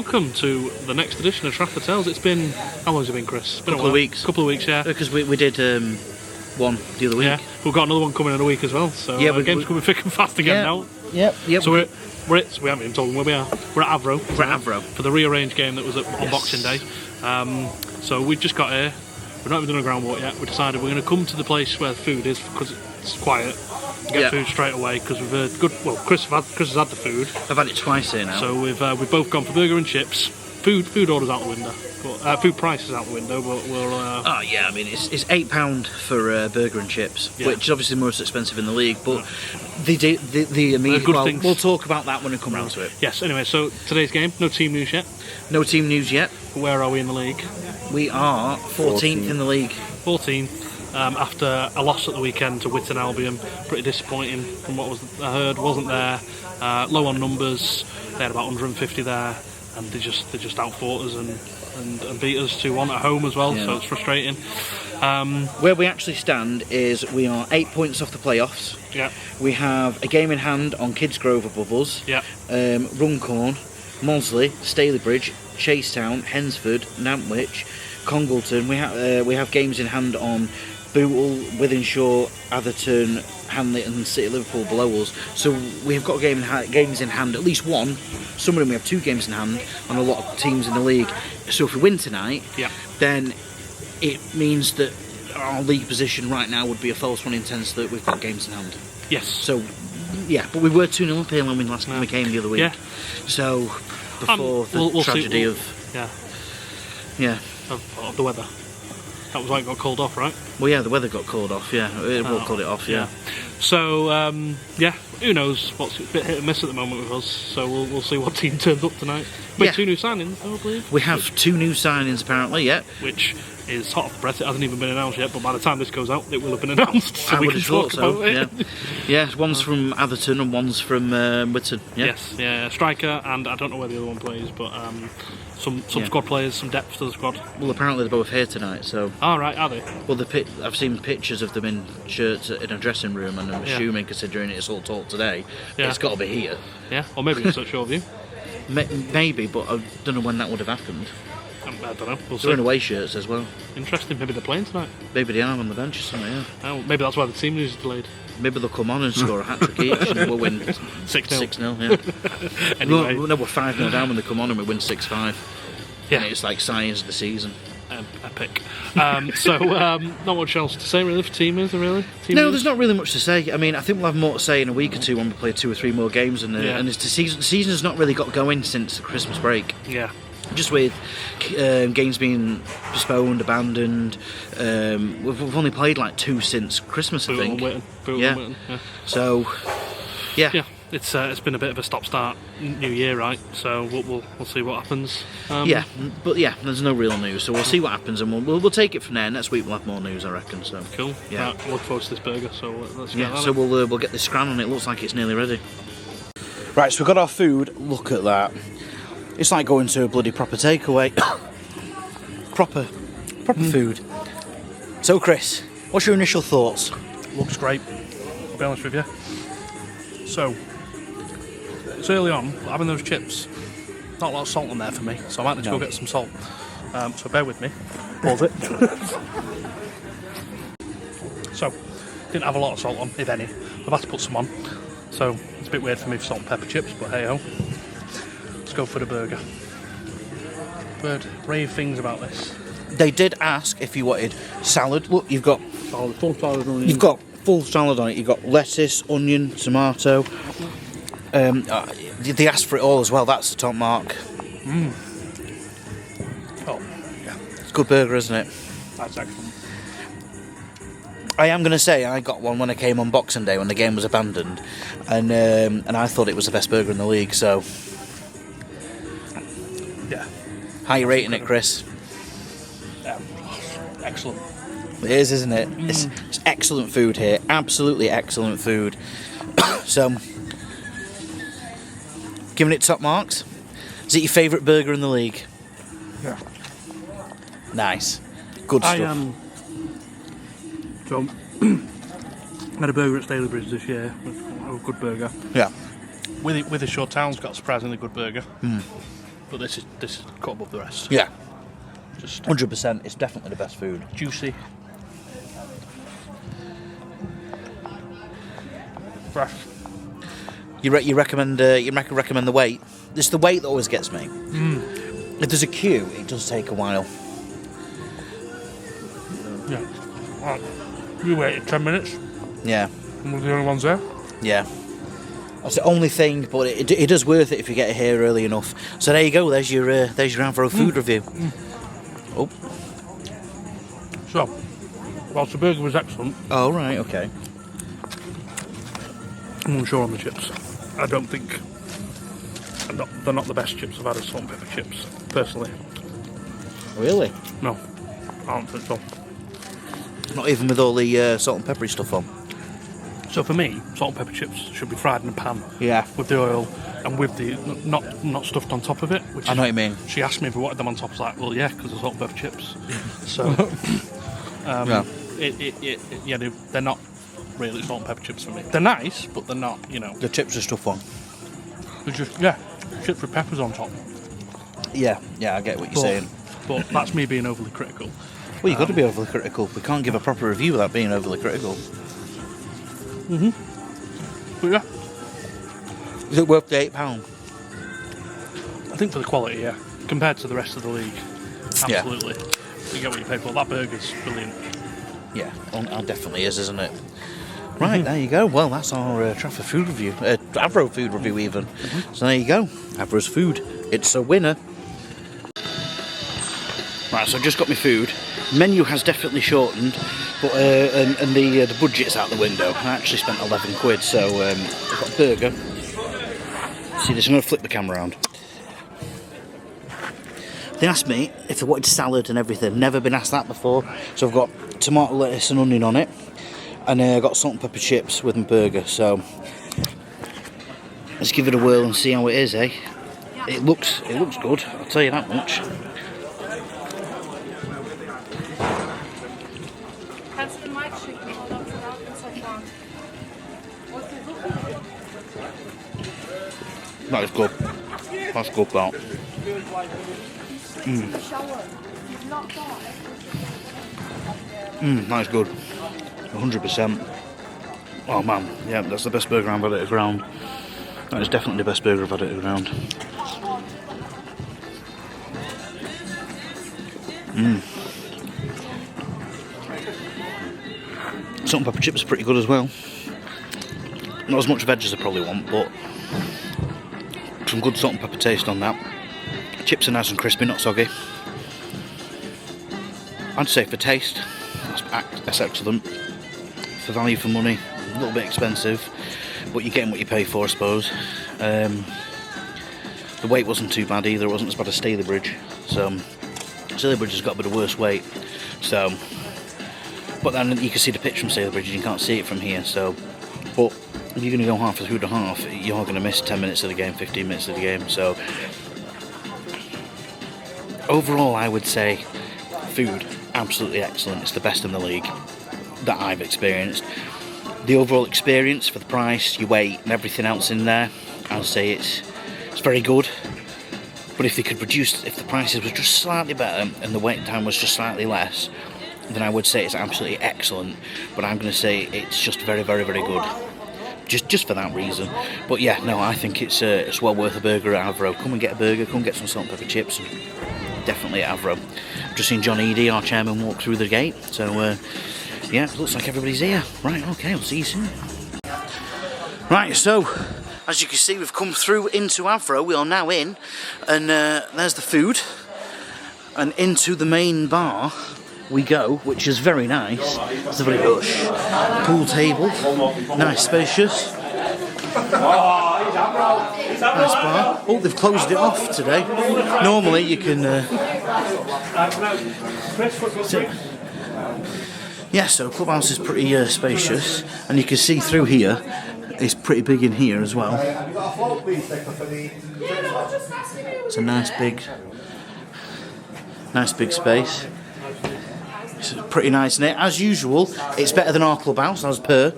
welcome to the next edition of Trafford Tales. It's been, how long has it been, Chris? It's been couple of weeks. Couple of weeks, yeah. Because we did one the other week. Yeah, we've got another one coming in a week as well. So yeah, the game's coming thick and fast again now. Yep. So we haven't even told them where we are. We're at Avro. We're at Avro for the rearranged game that was on Boxing Day. So we just got here. We've not even done a ground walk yet. We decided we're going to come to the place where the food is because it's quiet. Get food straight away because we've heard good. Well, Chris has had the food. I've had it twice here now. So we've both gone for burger and chips. Food orders out the window. But, food prices out the window. But we'll. Oh yeah, I mean it's £8 for burger and chips, which is obviously the most expensive in the league. But the immediate. Well, we'll talk about that when we come round to it. Yes. Anyway, so today's game, no team news yet. No team news yet. Where are we in the league? We are 14th in the league. 14th. After a loss at the weekend to Witton Albion, pretty disappointing from what I heard. Wasn't there, low on numbers. They had about 150 there, and they just outfought us and beat us 2-1 at home as well. So it's frustrating. Where we actually stand is we are 8 points off the playoffs. Yeah. We have a game in hand on Kidsgrove above us. Yeah. Runcorn, Mosley, Stalybridge, Chasetown, Hensford, Nantwich, Congleton. We have games in hand on Bootle, Wythenshawe, Atherton, Hanley and City Liverpool below us. So we've got games in hand, at least one. Some of them we have 2 games in hand on a lot of teams in the league. So if we win tonight, then it means that our league position right now would be a false one in sense that we've got games in hand. Yes. So, yeah, but we were 2-0 up here when we last time we came the other week. Yeah. So, before the tragedy of the weather. That was why it got called off, right? Well, yeah, the weather got called off, called it off, yeah. So, who knows? What's a bit hit and miss at the moment with us, so we'll see what team turns up tonight. We have 2 new signings, I believe. We have 2 new signings, apparently, Which is hot off the press. It hasn't even been announced yet, but by the time this goes out, it will have been announced, so we can talk about it. Yeah, one's from Atherton and one's from Witton. Yes, striker, and I don't know where the other one plays, but some squad players, some depth to the squad. Well, apparently they're both here tonight, so... Oh, right, are they? Well, I've seen pictures of them in shirts in a dressing room, and I'm assuming, considering it's all talk today, it's got to be here. Yeah, or maybe it's at Shoreview. Maybe, but I don't know when that would have happened. I don't know. They're in away shirts as well. Interesting. Maybe they're playing tonight. Maybe they are on the bench or something, yeah. Oh, maybe that's why the team news is delayed. Maybe they'll come on and score a hat-trick each and we'll win 6-0, yeah. Anyway. No, we're 5-0 down when they come on and we win 6-5. Yeah. And it's like signs of the season. Epic. Not much else to say really for team news, really? There's not really much to say. I mean, I think we'll have more to say in a week or two when we play 2 or 3 more games, and the season has not really got going since the Christmas break. Yeah. Just with games being postponed, abandoned. We've only played like 2 since Christmas, I think. Witten. So, yeah. It's been a bit of a stop-start new year, right? So we'll see what happens. There's no real news, so we'll see what happens, and we'll take it from there. Next week we'll have more news, I reckon. So cool. Yeah, right, look forward to this burger. So let's get that. So we'll get this scran on. It looks like it's nearly ready. Right, so we've got our food. Look at that. It's like going to a bloody proper takeaway. proper food. So Chris, what's your initial thoughts? Looks great, I'll be honest with you. So, it's early on, having those chips, not a lot of salt on there for me, so I might need to go get some salt. So bear with me. Pause it. So, didn't have a lot of salt on, if any. I've had to put some on. So, it's a bit weird for me for salt and pepper chips, but hey ho. Let's go for the burger. Heard rave things about this. They did ask if you wanted salad. Look, you've got full salad on it. You've got full salad on it. You've got lettuce, onion, tomato. They asked for it all as well. That's the top mark. Oh, yeah. It's a good burger, isn't it? That's excellent. I am going to say I got one when I came on Boxing Day when the game was abandoned, and I thought it was the best burger in the league. So, yeah. How are you rating it, Chris? Excellent. It is, isn't it? It's excellent food here. Absolutely excellent food. So, giving it top marks. Is it your favourite burger in the league? Yeah. Nice. Good stuff. So, I had a burger at Stalybridge this year. A good burger. Yeah. Wythenshawe Town's got a surprisingly good burger. but this is cut above the rest. Yeah, Just 100%. It's definitely the best food. juicy, fresh. You recommend the wait? It's the wait that always gets me. If there's a queue, it does take a while. Yeah. Right. We waited 10 minutes. Yeah. And we're the only ones there. Yeah. That's the only thing, but it is worth it if you get here early enough. So there you go. There's your Avro food review. Oh. So, whilst the burger was excellent, Oh right. Okay. I'm unsure on the chips. I don't think they're not the best chips I've had as salt and pepper chips, personally. Really? No, I don't think so. Not even with all the salt and peppery stuff on. So for me, salt and pepper chips should be fried in a pan Yeah. with the oil and with the not stuffed on top of it. Which I know what you mean. She asked me if I wanted them on top. I was like, well, yeah, because they're salt and pepper chips. So, Yeah. they're not really salt and pepper chips for me. They're nice, but they're not, The chips are stuff on. they're just, chips with peppers on top. Yeah. Yeah. I get what you're saying. But that's me being overly critical. Well, you've got to be overly critical. We can't give a proper review without being overly critical. But yeah, Is it worth the £8? I think for the quality, yeah. Compared to the rest of the league, absolutely. You get what you pay for. That burger's brilliant. Yeah, it definitely is, isn't it? Right, there you go. Well, that's our Trafford food review. Avro food review, even. So there you go. Avro's food. It's a winner. Right, so I've just got my food. Menu has definitely shortened, but and the budget's out the window. I actually spent 11 quid, so I've got a burger. See this, I'm going to flip the camera around. They asked me if I wanted salad and everything. Never been asked that before. So I've got tomato, lettuce and onion on it. And I've got salt and pepper chips with my burger. So let's give it a whirl and see how it is, eh? It looks good, I'll tell you that much. That is good. That's good, that. That is good. 100%. Oh man, yeah, that's the best burger I've had at a ground. That is definitely the best burger I've had at a ground. Salt and pepper chips are pretty good as well. Not as much veg as I probably want, but some good salt and pepper taste on that. Chips are nice and crispy, not soggy. I'd say for taste, that's excellent. For value for money, a little bit expensive, but you're getting what you pay for, I suppose. The weight wasn't too bad either, it wasn't as bad as Stalybridge. So, Stalybridge has got a bit of worse weight. So, but then you can see the pitch from Stalybridge and you can't see it from here. So, but if you're going to go half a food and a half, you're going to miss 10 minutes of the game, 15 minutes of the game. So, overall, I would say food, absolutely excellent. It's the best in the league that I've experienced. The overall experience for the price, your weight and everything else in there, I'd say it's very good. But if they could produce, if the prices were just slightly better and the wait time was just slightly less, then I would say it's absolutely excellent. But I'm going to say it's just very, very, very good. Just for that reason. But yeah, no, I think it's well worth a burger at Avro. Come and get a burger, come get some salt and pepper chips. Definitely at Avro. I've just seen John Eady, our chairman, walk through the gate. So yeah, it looks like everybody's here. Right, okay, I'll see you soon. Right, so as you can see, we've come through into Avro. We are now in, and there's the food. And into the main bar we go, which is very nice. It's a very lush pool table, nice, spacious. Nice bar. Oh, they've closed it off today. Normally you can. Yeah, so clubhouse is pretty spacious, and you can see through here. It's pretty big in here as well. It's a nice big space. It's pretty nice in it. As usual, it's better than our clubhouse, as per.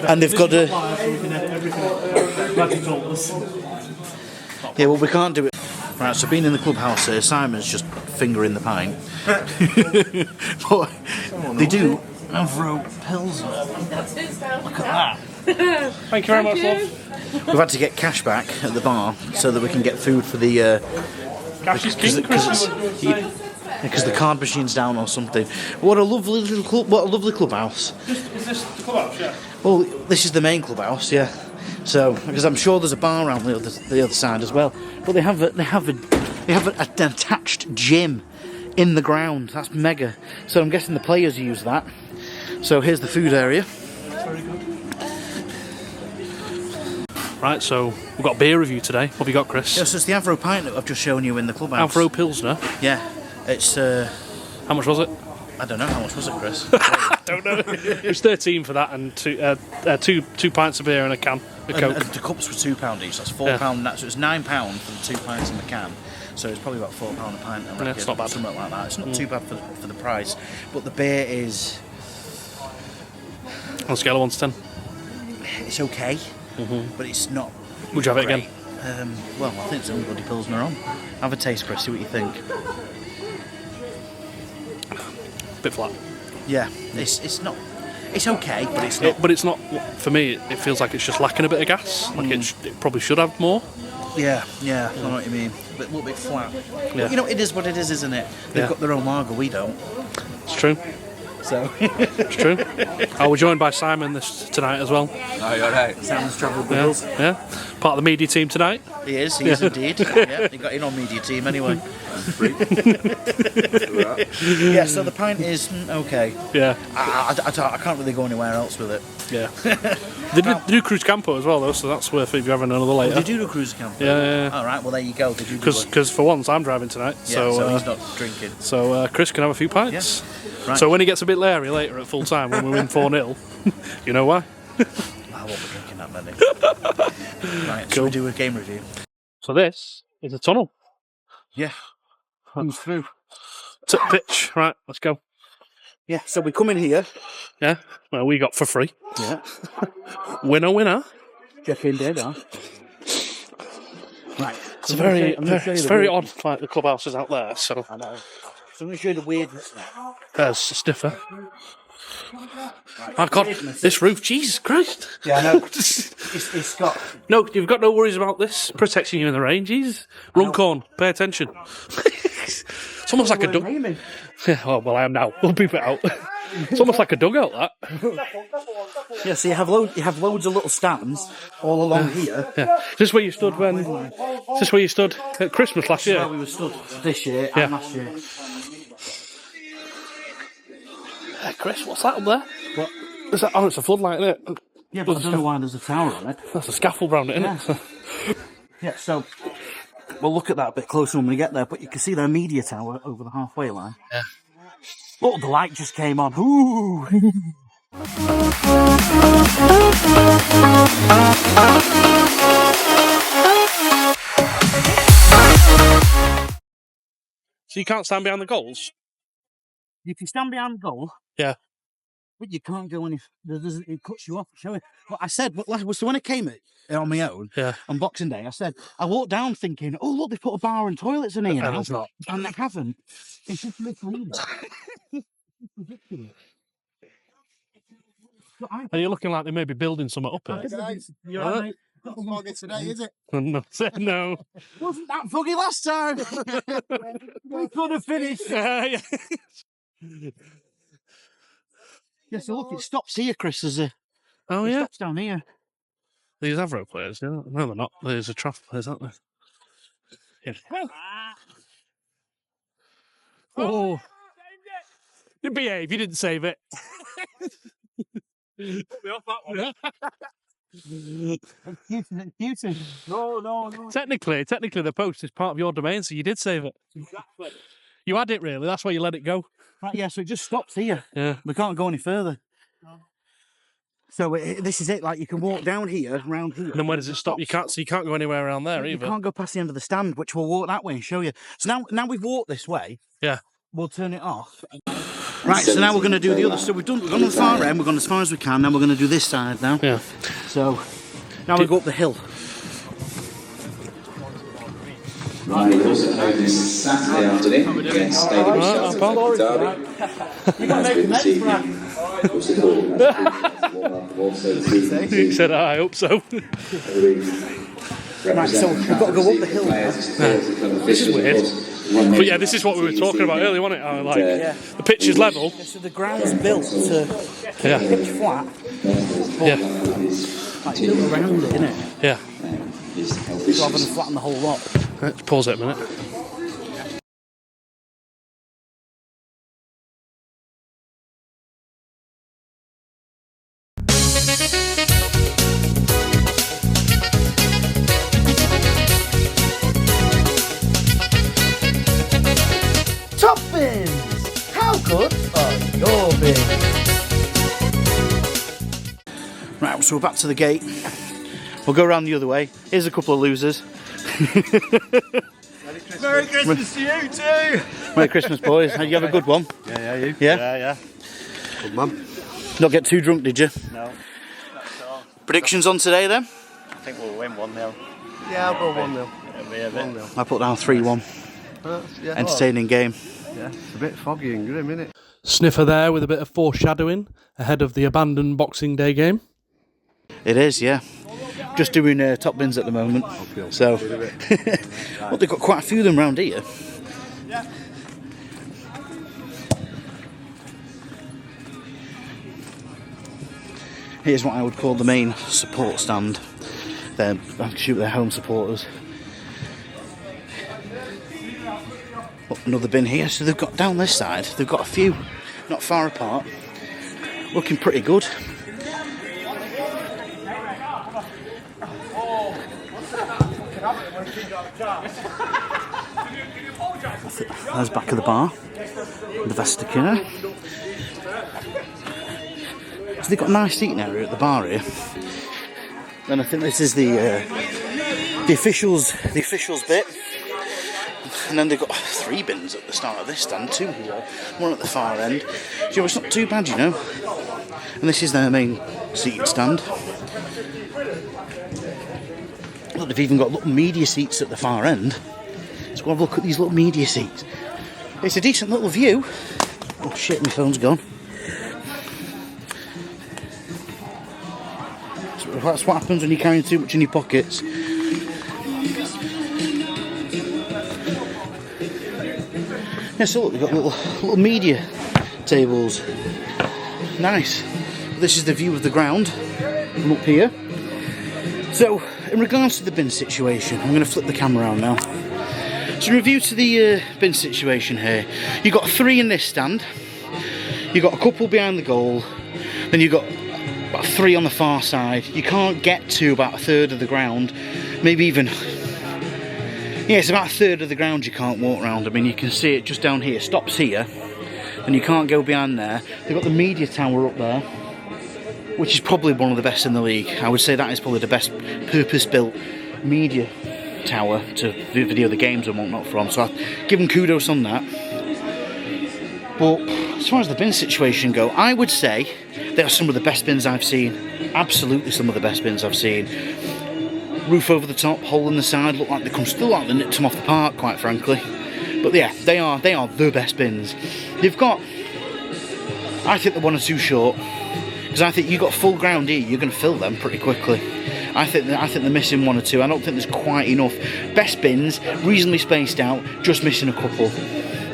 And they've got a... Yeah, well, we can't do it. Right, so being in the clubhouse here, Simon's just fingering the pint. But they do Avro Pilsner. Look at that. Thank you very much, love. We've had to get cash back at the bar so that we can get food for the... Cash is king, because the card machine's down or something. What a lovely little club! What a lovely clubhouse. Is this the clubhouse? Yeah. Well, this is the main clubhouse, yeah. So, because I'm sure there's a bar around the other side as well. But they have an attached gym in the ground. That's mega. So I'm guessing the players use that. So here's the food area. Very good. Right, so we've got a beer review today. What have you got, Chris? Yes, it's the Avro pint that I've just shown you in the clubhouse. Avro Pilsner. Yeah, it's. How much was it? I don't know. How much was it, Chris? I don't know. It was 13 for that, and two pints of beer and a can of Coke. And the cups were £2 each. That's £4. So it's £9 for the 2 pints in the can. So it's probably about £4 a pint. I reckon, it's not bad. Something like that. It's not too bad for the price. But the beer is. On a scale of 1 to 10. It's okay, but it's not. Would you have it great. again? Well, I think it's the only bloody Pilsner on. Have a taste, Chris. See what you think. Bit flat. Yeah, it's not. It's okay, but it's not. But it's not. For me, it feels like it's just lacking a bit of gas. Like it probably should have more. Yeah, I know what you mean. A little bit flat. Yeah. But, you know, it is what it is, isn't it? They've got their own lager. We don't. It's true. So it's true. We're joined by Simon tonight as well. Oh, you're right. Simon's travelled with us. Yeah, part of the media team tonight. He is indeed. Yeah, he got in on media team anyway. Yeah, so the pint is okay. Yeah. I can't really go anywhere else with it. Yeah. They do Cruz Campo as well, though, so that's worth it if you're having another later. They do the cruise camp. Yeah. All right, well there you go. They do. Because for once I'm driving tonight, so he's not drinking. So Chris can have a few pints. Yeah. Right. So when he gets a bit leery later at full time when we win 4-0, you know why? I won't be drinking that many. Right, so we do a game review. So this is a tunnel. Yeah. Comes through. Pitch. Right, let's go. Yeah, so we come in here. Yeah, well, we got for free. Yeah. Winner. Check in there, now. Right. It's very odd, like the clubhouses out there, so. I know. So I'm going to show you the weirdness now. There's a sniffer. Oh God, this roof, Jesus Christ. Yeah, I know. It's got... No, you've got no worries about this protecting you in the rain, Jesus. Runcorn, pay attention. It's almost like a dugout. Yeah, well, I am now. We'll beep it out. It's almost like a dugout, that. Yeah, so you have loads of little stands all along here. Yeah. Is this where you stood at Christmas last year? Where we were stood this year and last year. Hey, Chris, what's that up there? What? Is that? Oh, it's a floodlight, isn't it? Yeah, but I don't know why there's a tower on it. That's a scaffold round it, isn't it? Yeah, so we'll look at that a bit closer when we get there, but you can see their media tower over the halfway line. Yeah. Look, the light just came on. Ooh! So you can't stand behind the goals? You can stand behind the goal. Yeah. But you can't go any... It cuts you off. Show it. But I said, so when I came on my own, on Boxing Day, I said, I walked down thinking, oh, look, they put a bar and toilets in here. And it's not. And they haven't. It's just literally... Are you looking like they may be building something up here? You're right, mate. Not foggy today, is it? No. Wasn't that foggy last time? We could have finished. Yeah. Yeah, so look, it stops here, Chris. It stops down here. These Avro players, yeah? No, they're not. There's a Trafford players, aren't there? Yeah. Oh. You behave, you didn't save it. Put me off that one. Excuses. No. Technically, the post is part of your domain, so you did save it. Exactly. You had it, really. That's why you let it go. Right, yeah, so it just stops here. Yeah. We can't go any further. No. So this is it. Like, you can walk down here, around here. And then where does it stop? You can't go anywhere around there either. You can't go past the end of the stand, which we'll walk that way and show you. So now we've walked this way. Yeah. We'll turn it off. Right, so now we're going to do the other. So we've gone on the far end. We've gone as far as we can. Now we're going to do this side now. Yeah. So now we go up the hill. Ryan also home this Saturday afternoon against Stadium Shelton Derby. As with this evening, also thought that's warm up also this evening. He said, I hope so. Right, so we've got to go up the hill now. This is weird. But yeah, this is what we were talking about earlier, wasn't it? The pitch is level. So the ground's built to pitch flat. Like built around it, isn't it? Yeah. Rather than flatten the whole lot. Let's pause it a minute. Top bins! How good are your bins? Right, so we're back to the gate. We'll go around the other way. Here's a couple of losers. Merry Christmas to you too! Merry Christmas, boys. Did you have a good one? Yeah, you? Yeah? Yeah. Good man. Not get too drunk, did you? No, not at all. Predictions on today then? I think we'll win 1-0. Yeah, I'll go 1-0. It'll be a bit. 1-0. I put down 3-1. Yeah. Entertaining game. Yeah, it's a bit foggy and grim, isn't it? Sniffer there with a bit of foreshadowing ahead of the abandoned Boxing Day game. It is, yeah. Just doing top bins at the moment. So, well, they've got quite a few of them around here. Here's what I would call the main support stand. They're home supporters. Oh, another bin here. So they've got down this side. They've got a few, not far apart, looking pretty good. There's back of the bar, the vestibular. So they've got a nice seating area at the bar here. And I think this is the officials bit. And then they've got 3 bins at the start of this stand, 2 here, 1 at the far end. So it's not too bad, you know. And this is their main seating stand. Look, they've even got little media seats at the far end. Let's go have a look at these little media seats. It's a decent little view. Oh shit, my phone's gone. So that's what happens when you're carrying too much in your pockets. Yeah, so look, they've got little media tables. Nice. This is the view of the ground from up here. So, in regards to the bin situation, I'm going to flip the camera around now. So, in review to the bin situation here, you've got 3 in this stand, you've got a couple behind the goal, then you've got about 3 on the far side. You can't get to about a third of the ground, maybe even, yeah, it's about a third of the ground you can't walk around. I mean, you can see it just down here, stops here, and you can't go behind there. They've got the media tower up there, which is probably one of the best in the league. I would say that is probably the best purpose-built media tower to video the games and whatnot from, so I give them kudos on that. But as far as the bin situation go, I would say they are some of the best bins I've seen. Absolutely some of the best bins I've seen. Roof over the top, hole in the side, look like they come still like they nipped them off the park, quite frankly. But yeah, they are the best bins. They've got, I think they're 1 or 2 short. Because I think you've got full ground here, you're going to fill them pretty quickly. I think they're missing 1 or 2. I don't think there's quite enough. Best bins, reasonably spaced out, just missing a couple.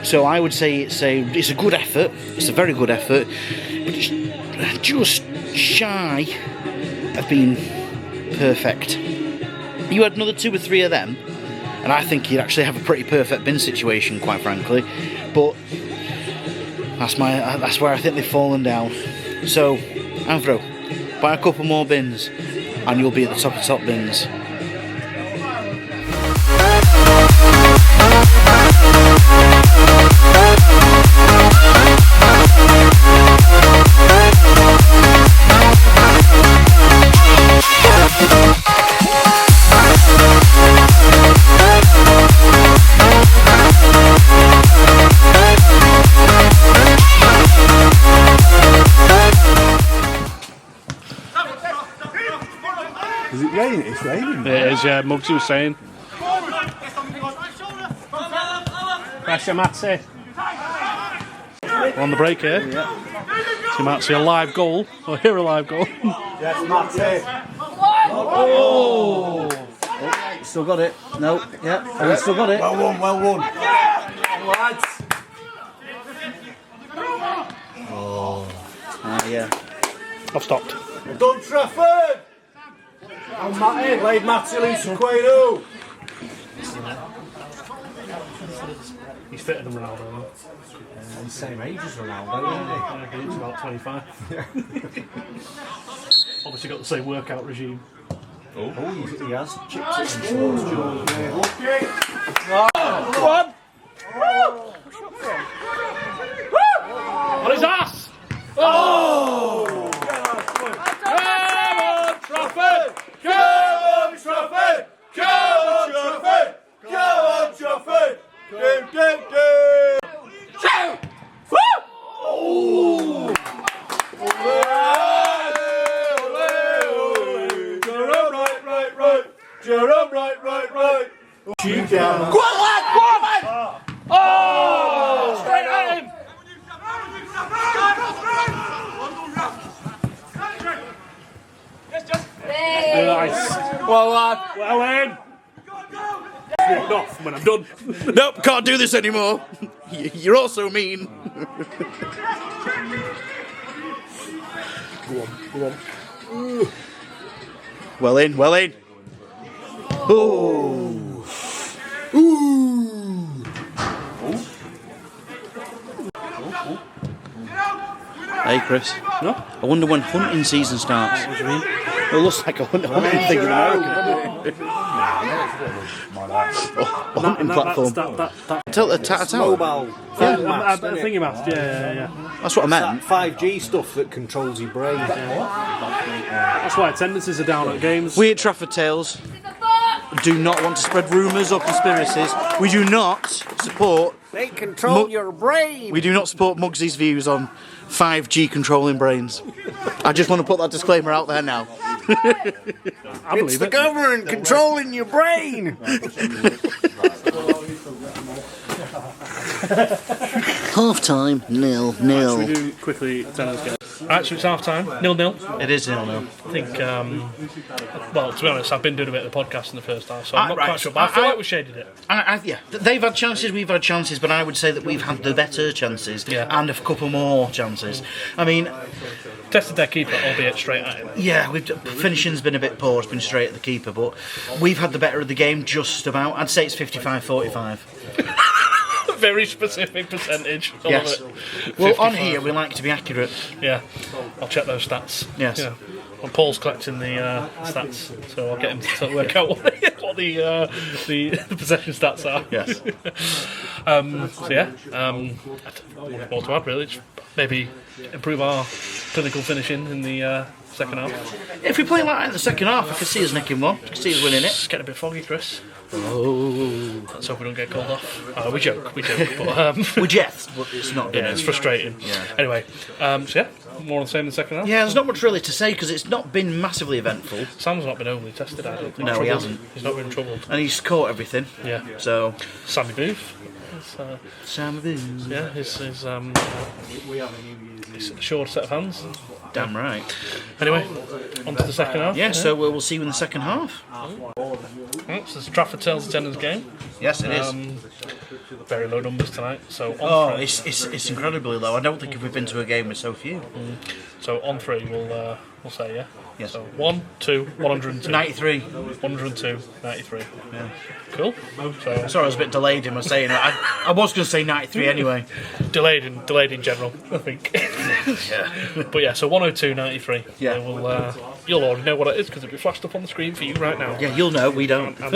So I would say it's a good effort. It's a very good effort, but it's just shy of being perfect. You had another 2 or 3 of them, and I think you'd actually have a pretty perfect bin situation, quite frankly. But that's where I think they've fallen down. So, Avro, buy a couple more bins and you'll be at the top of top bins. Is it raining? It's raining. It is, yeah. Muggsy was saying. Pressure, Matty. We're on the break here. So you might see a live goal, or hear a live goal. Yes, Matty. Oh! Still got it. No, yeah. Oh, still got it. Well won, well won. Lads. Yeah. I've stopped. Done Trafford. And Matty, laid Matty loose and Quaino. He's fitter than Ronaldo, though. And same age as Ronaldo, isn't he? He's about 25. Obviously got the same workout regime. Oh, he has chipped it in On his ass! Oh! Come on, Trafford! Come on, Trafford! Come on, Trafford! Come on, Trafford! Right, right. Jerome, right. Shoot down. Go on, lad! Go on! Oh! Straight at him! Nice. Well, lad. Well in! Walked off when I'm done. Nope, can't do this anymore. You're all so mean. Go on. Well in. Ooh. Hey Chris. No? I wonder when hunting season starts. What do you mean? It looks like a hunting thing in America. A hunting platform. Tell the tower. Mobile. Thingy mast, yeah. That's what I meant. 5G stuff that controls your brain. That's why attendances are down at games. We at Trafford Tales do not want to spread rumours or conspiracies. We do not support. They control your brain. We do not support Muggsy's views on 5G controlling brains. I just want to put that disclaimer out there now. I believe it. Government controlling your brain. Half time, 0-0. Should we do quickly tennis game? Right, so it's half time, 0-0. It is 0-0. I think, well, to be honest, I've been doing a bit of the podcast in the first half, so I'm not quite sure, but I feel like we shaded it. Yeah, they've had chances, we've had chances, but I would say that we've had the better chances and a couple more chances. I mean, Tested their keeper, albeit straight at him. yeah, finishing's been a bit poor, it's been straight at the keeper, but we've had the better of the game just about. I'd say it's 55-45. Very specific percentage. I Yes. love it. Well, 55. on here we like to be accurate. Yeah, I'll check those stats. Yes. Yeah. Well, Paul's collecting the stats, so I'll get him to work out what the possession stats are. Yes. So yeah, what more to add really? Just maybe improve our clinical finishing in the second half. If we play like that in the second half, I could see us nicking one. I could see us winning it. It's getting a bit foggy, Chris. Oh. Let's hope we don't get called off. We joke, but We're jets, but it's not. yeah, it's frustrating. Yeah. Anyway, so yeah, more of the same in the second half. Yeah, there's not much really to say because it's not been massively eventful. Sam's not been overly tested, I don't think. No, he Troubled. hasn't. He's not been troubled. And he's caught everything. Yeah. So, Sammy Booth. Sam Booth. Yeah, his short set of hands. Damn right. Anyway, on to the second half. Yeah, so we'll see you in the second half. Right, so it's Trafford Tales attendance game. Yes, it is. Very low numbers tonight. So on Oh, three, it's incredibly low. I don't think if we've been to a game with so few. so on three, we'll say yeah. Yes. So 1, 2, 102. 93. 102, 93. Yeah. Cool. So Sorry, I was a bit delayed in my saying it. I was going to say 93 anyway. delayed in general, I think. Yeah. But yeah, so 102, 93. Yeah. And we'll, you'll already know what it is because it'll be flashed up on the screen for you right now. Yeah, you'll know, we don't. And,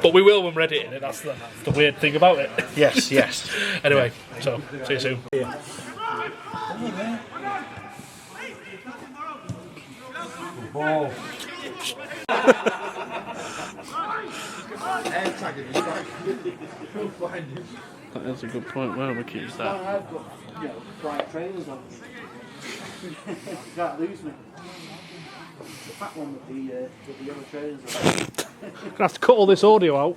but we will when we're editing it. That's the weird thing about it. Yes, yes. Anyway, so see you soon. Ball. That's a good point. Where we keep that? Bright trailers on. You can't lose me. The fat one with the yellow trailers on. Gonna have to cut all this audio out.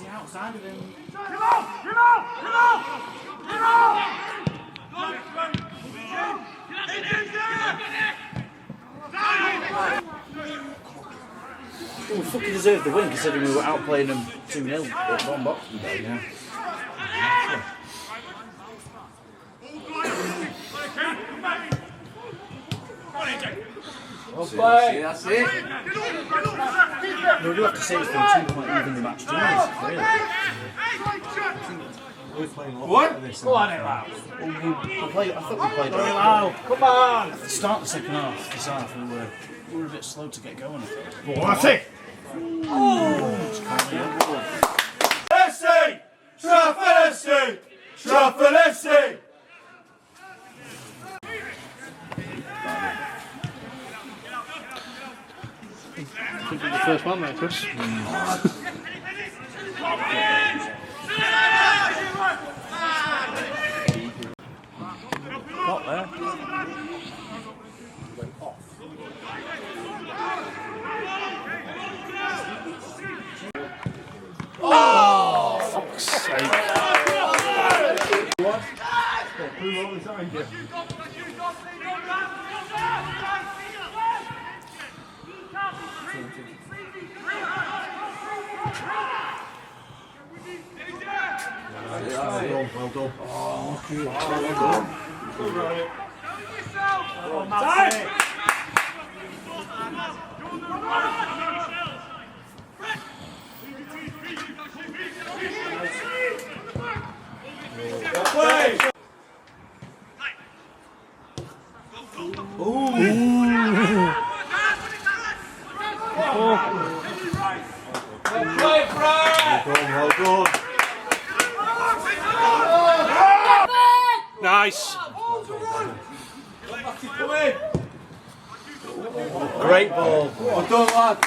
Outside of him. Oh, we fucking deserved the win considering we were outplaying them 2-0 on Boxing Day. Yeah. That's it. We do have to say it's been 2 point even the match tonight, really. What? Go on, Avro. I thought we played Avro, come on. At the start of the second half, this half, we were a bit slow to get going. That's it. FC! Trafford FC! Trafford FC! Could be the first one there, Chris. Not there. Fuck's sake. Well done. Play! Play, Frank! Well done. Nice. Come in! Great ball. Well done, lad.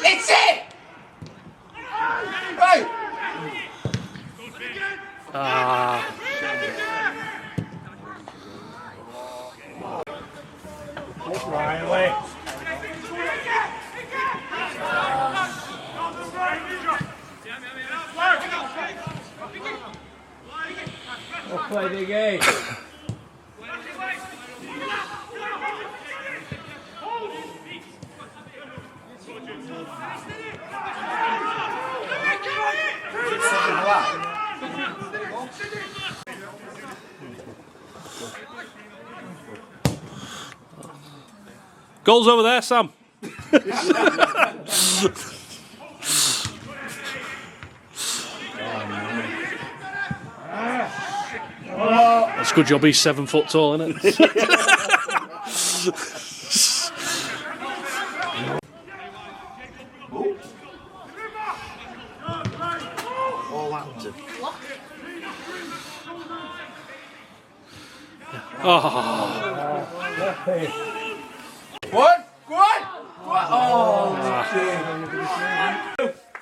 It's it! Hey! Right away. We'll play the game. Goals over there, Sam. That's a good job he's 7 foot tall, isn't it? All out of. One, go on!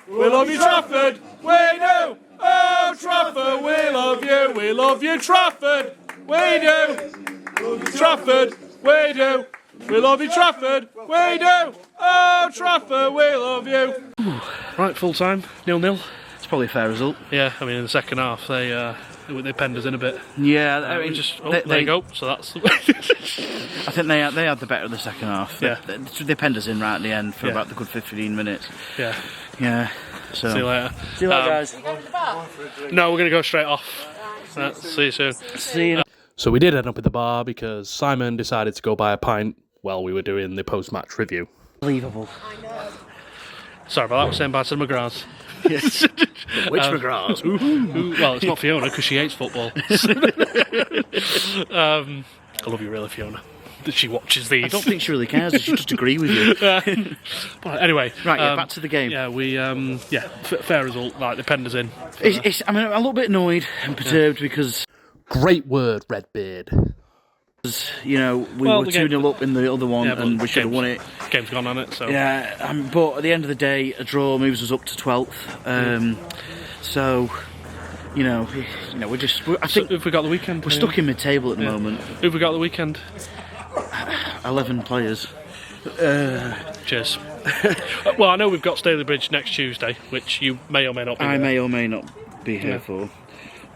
We love you, Trafford. We do. Oh, Trafford, we love you. We love you, Trafford. We do. Trafford, we do. We love you, Trafford. We do. Oh, Trafford, we love you. Right, full time, 0-0. It's probably a fair result. Yeah, I mean in the second half they penned us in a bit. Yeah, I We mean, just there you go. So that's. I think they had the better of the second half. Yeah. They penned us in right at the end for Yeah. about the good 15 minutes. Yeah. Yeah. So See you later. See you later, guys. No, we're gonna go straight off. See you soon. See you. So we did end up at the bar because Simon decided to go buy a pint while we were doing the post-match review. Unbelievable. Sorry about that. We're saying bye to the McGraths. Yes. Which McGraths? Well, it's not Fiona because she hates football. I love you, really, Fiona. That she watches these. I don't think she really cares. She just agree with you. But anyway, Right, yeah, back to the game. Yeah, we fair result. Like the penned us in. I'm a little bit annoyed and perturbed because Great word, Redbeard. we were 2-0 up in the other one and we should have won it. Game's gone on it, so Yeah, but at the end of the day, a draw moves us up to 12th. So, we're just. I think who've we got the weekend? we're stuck in mid-table at the moment. Who've we got the weekend? 11 players. Cheers. Well, I know we've got Stalybridge next Tuesday, which you may or may not be. I may or may not be here for.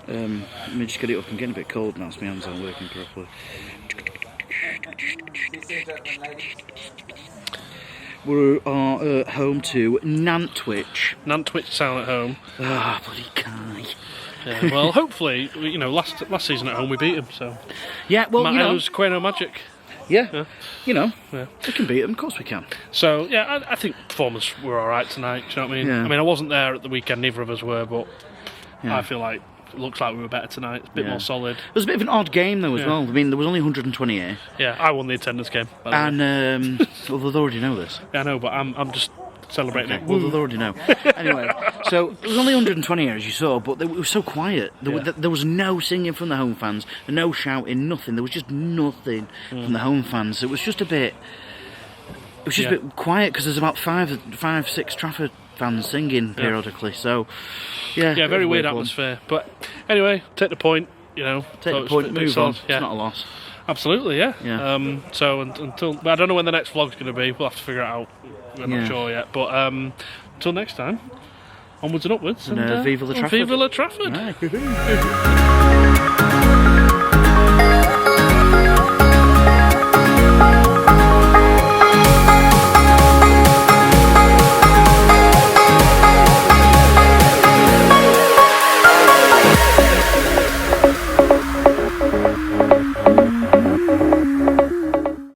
Let me just get it up. I'm getting a bit cold now, so my hands aren't working properly. We are home to Nantwich. Nantwich Town at home. Ah, bloody Kai. Yeah, well, hopefully, you know, last season at home we beat him, so. Yeah, well, you know. Matto's Queno Magic. Yeah, you know, Yeah. we can beat them, of course we can. So, yeah, I think performance were alright tonight, do you know what I mean? Yeah. I mean, I wasn't there at the weekend, neither of us were, but Yeah. I feel like it looks like we were better tonight. It's a bit more solid. It was a bit of an odd game though as Yeah. well. I mean, there was only 120 here. Yeah, I won the attendance game, by the way. And, well, they already know this. Yeah, I know, but I'm just celebrating Okay, it. well, they already know. Anyway, so it was only 120 here, as you saw, but it was so quiet. There was no singing from the home fans, no shouting, nothing. There was just nothing from the home fans. It was just a bit. It was just a bit quiet because there's about five, 6 Trafford fans singing periodically. So, yeah. Yeah, very weird one. atmosphere. But anyway, take the point, you know. Take So the it's point, a bit move solid. on. Yeah. It's not a loss. Absolutely, yeah. Yeah. So until I don't know when the next vlog's going to be. We'll have to figure it out. We're not sure yet. But until next time, onwards and upwards. And, Viva la Trafford. Viva la Trafford. Right.